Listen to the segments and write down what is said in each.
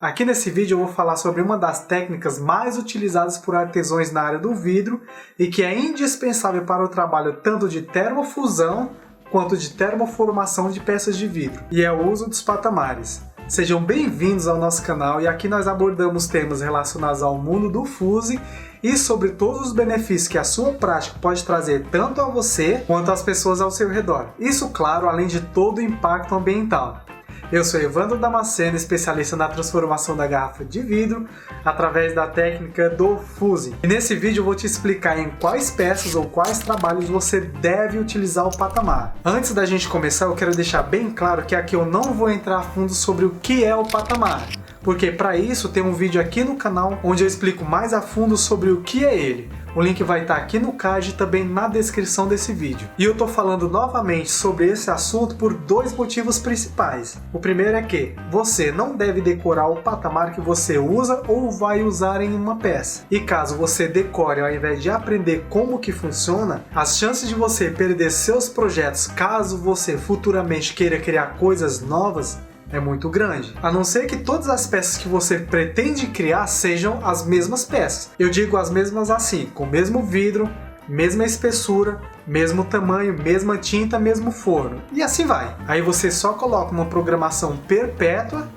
Aqui nesse vídeo eu vou falar sobre uma das técnicas mais utilizadas por artesãos na área do vidro e que é indispensável para o trabalho tanto de termofusão quanto de termoformação de peças de vidro, e é o uso dos patamares. Sejam bem-vindos ao nosso canal e aqui nós abordamos temas relacionados ao mundo do fuse e sobre todos os benefícios que a sua prática pode trazer tanto a você quanto às pessoas ao seu redor. Isso, claro, além de todo o impacto ambiental. Eu sou Evandro Damasceno, especialista na transformação da garrafa de vidro através da técnica do fuse. E nesse vídeo eu vou te explicar em quais peças ou quais trabalhos você deve utilizar o patamar. Antes da gente começar, eu quero deixar bem claro que aqui eu não vou entrar a fundo sobre o que é o patamar, porque para isso tem um vídeo aqui no canal onde eu explico mais a fundo sobre o que é ele. O link vai estar aqui no card e também na descrição desse vídeo. E eu estou falando novamente sobre esse assunto por dois motivos principais. O primeiro é que você não deve decorar o patamar que você usa ou vai usar em uma peça. E caso você decore ao invés de aprender como que funciona, as chances de você perder seus projetos caso você futuramente queira criar coisas novas é muito grande, a não ser que todas as peças que você pretende criar sejam as mesmas peças. Eu digo as mesmas assim, com o mesmo vidro, mesma espessura, mesmo tamanho, mesma tinta, mesmo forno, e assim vai. Aí você só coloca uma programação perpétua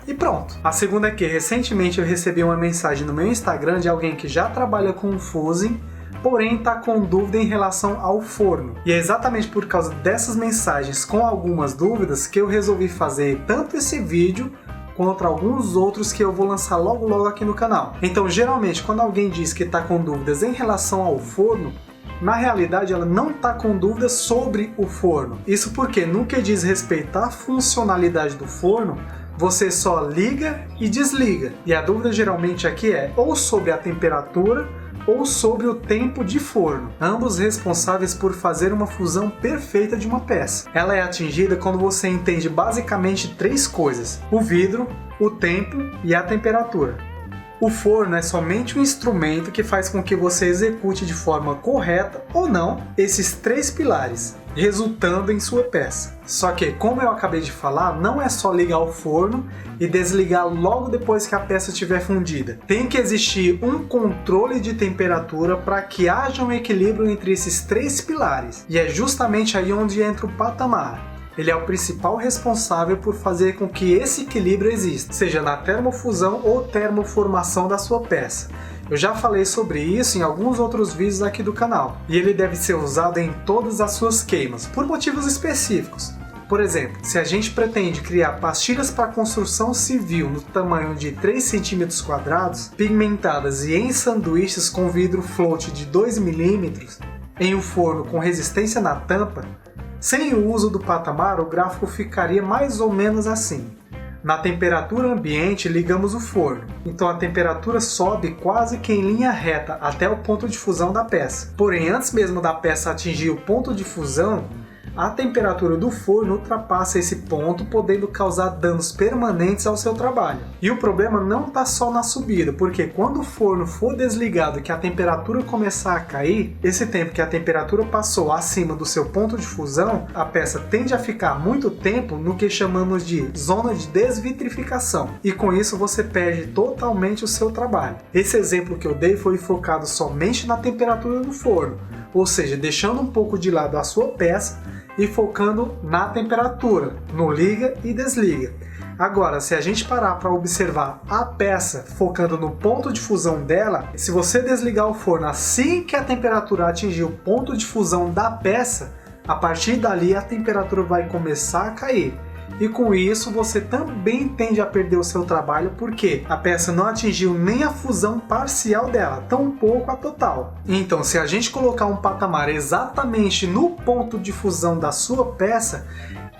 e pronto. A segunda é que recentemente eu recebi uma mensagem no meu Instagram de alguém que já trabalha com fuse, porém está com dúvida em relação ao forno. E é exatamente por causa dessas mensagens com algumas dúvidas que eu resolvi fazer tanto esse vídeo quanto alguns outros que eu vou lançar logo aqui no canal. Então, geralmente, quando alguém diz que está com dúvidas em relação ao forno, na realidade ela não está com dúvidas sobre o forno. Isso porque no que diz respeito à funcionalidade do forno, você só liga e desliga. E a dúvida geralmente aqui é ou sobre a temperatura ou sobre o tempo de forno, ambos responsáveis por fazer uma fusão perfeita de uma peça. Ela é atingida quando você entende basicamente três coisas: o vidro, o tempo e a temperatura. O forno é somente um instrumento que faz com que você execute de forma correta ou não esses três pilares, resultando em sua peça. Só que, como eu acabei de falar, não é só ligar o forno e desligar logo depois que a peça estiver fundida. Tem que existir um controle de temperatura para que haja um equilíbrio entre esses três pilares. E é justamente aí onde entra o patamar. Ele é o principal responsável por fazer com que esse equilíbrio exista, seja na termofusão ou termoformação da sua peça. Eu já falei sobre isso em alguns outros vídeos aqui do canal, e ele deve ser usado em todas as suas queimas, por motivos específicos. Por exemplo, se a gente pretende criar pastilhas para construção civil no tamanho de 3 cm², pigmentadas e em sanduíches com vidro float de 2 mm, em um forno com resistência na tampa, sem o uso do patamar, o gráfico ficaria mais ou menos assim. Na temperatura ambiente, ligamos o forno, então a temperatura sobe quase que em linha reta até o ponto de fusão da peça. Porém, antes mesmo da peça atingir o ponto de fusão, a temperatura do forno ultrapassa esse ponto, podendo causar danos permanentes ao seu trabalho. E o problema não está só na subida, porque quando o forno for desligado e que a temperatura começar a cair, esse tempo que a temperatura passou acima do seu ponto de fusão, a peça tende a ficar muito tempo no que chamamos de zona de desvitrificação, e com isso você perde totalmente o seu trabalho. Esse exemplo que eu dei foi focado somente na temperatura do forno, ou seja, deixando um pouco de lado a sua peça e focando na temperatura, no liga e desliga. Agora, se a gente parar para observar a peça focando no ponto de fusão dela, se você desligar o forno assim que a temperatura atingir o ponto de fusão da peça, a partir dali a temperatura vai começar a cair. E com isso você também tende a perder o seu trabalho porque a peça não atingiu nem a fusão parcial dela, tampouco a total. Então, se a gente colocar um patamar exatamente no ponto de fusão da sua peça,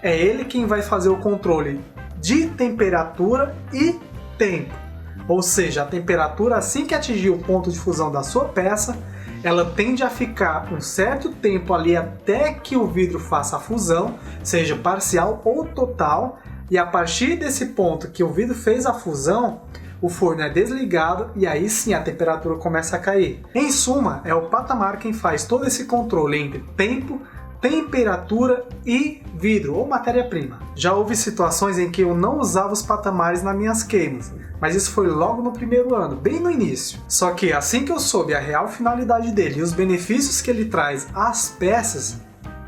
é ele quem vai fazer o controle de temperatura e tempo. Ou seja, a temperatura assim que atingir o ponto de fusão da sua peça, ela tende a ficar um certo tempo ali até que o vidro faça a fusão, seja parcial ou total, e a partir desse ponto que o vidro fez a fusão, o forno é desligado e aí sim a temperatura começa a cair. Em suma, é o patamar quem faz todo esse controle entre tempo, temperatura e vidro ou matéria-prima. Já houve situações em que eu não usava os patamares nas minhas queimas, mas isso foi logo no primeiro ano, bem no início. Só que assim que eu soube a real finalidade dele e os benefícios que ele traz às peças,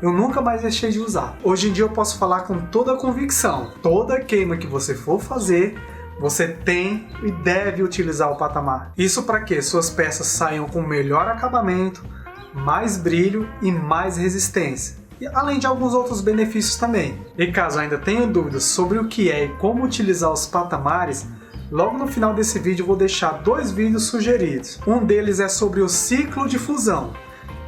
eu nunca mais deixei de usar. Hoje em dia eu posso falar com toda a convicção, toda queima que você for fazer, você tem e deve utilizar o patamar. Isso para que suas peças saiam com melhor acabamento, mais brilho e mais resistência. E além de alguns outros benefícios também. E caso ainda tenha dúvidas sobre o que é e como utilizar os patamares, logo no final desse vídeo eu vou deixar 2 vídeos sugeridos. Um deles é sobre o ciclo de fusão.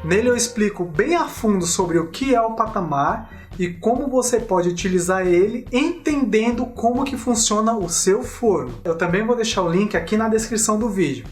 Nele eu explico bem a fundo sobre o que é o patamar e como você pode utilizar ele entendendo como que funciona o seu forno. Eu também vou deixar o link aqui na descrição do vídeo.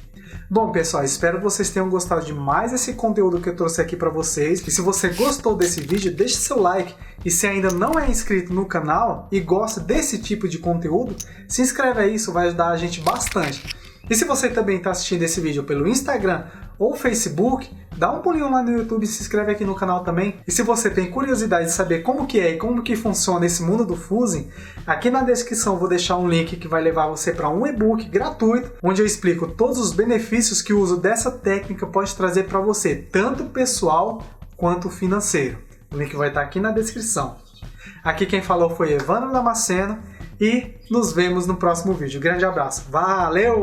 Bom, pessoal, espero que vocês tenham gostado de mais esse conteúdo que eu trouxe aqui para vocês. E se você gostou desse vídeo, deixe seu like. E se ainda não é inscrito no canal e gosta desse tipo de conteúdo, se inscreve aí, isso vai ajudar a gente bastante. E se você também está assistindo esse vídeo pelo Instagram ou Facebook, dá um pulinho lá no YouTube e se inscreve aqui no canal também. E se você tem curiosidade de saber como que é e como que funciona esse mundo do fusing, aqui na descrição eu vou deixar um link que vai levar você para um e-book gratuito, onde eu explico todos os benefícios que o uso dessa técnica pode trazer para você, tanto pessoal quanto financeiro. O link vai estar aqui na descrição. Aqui quem falou foi Evandro Damasceno e nos vemos no próximo vídeo. Grande abraço, valeu!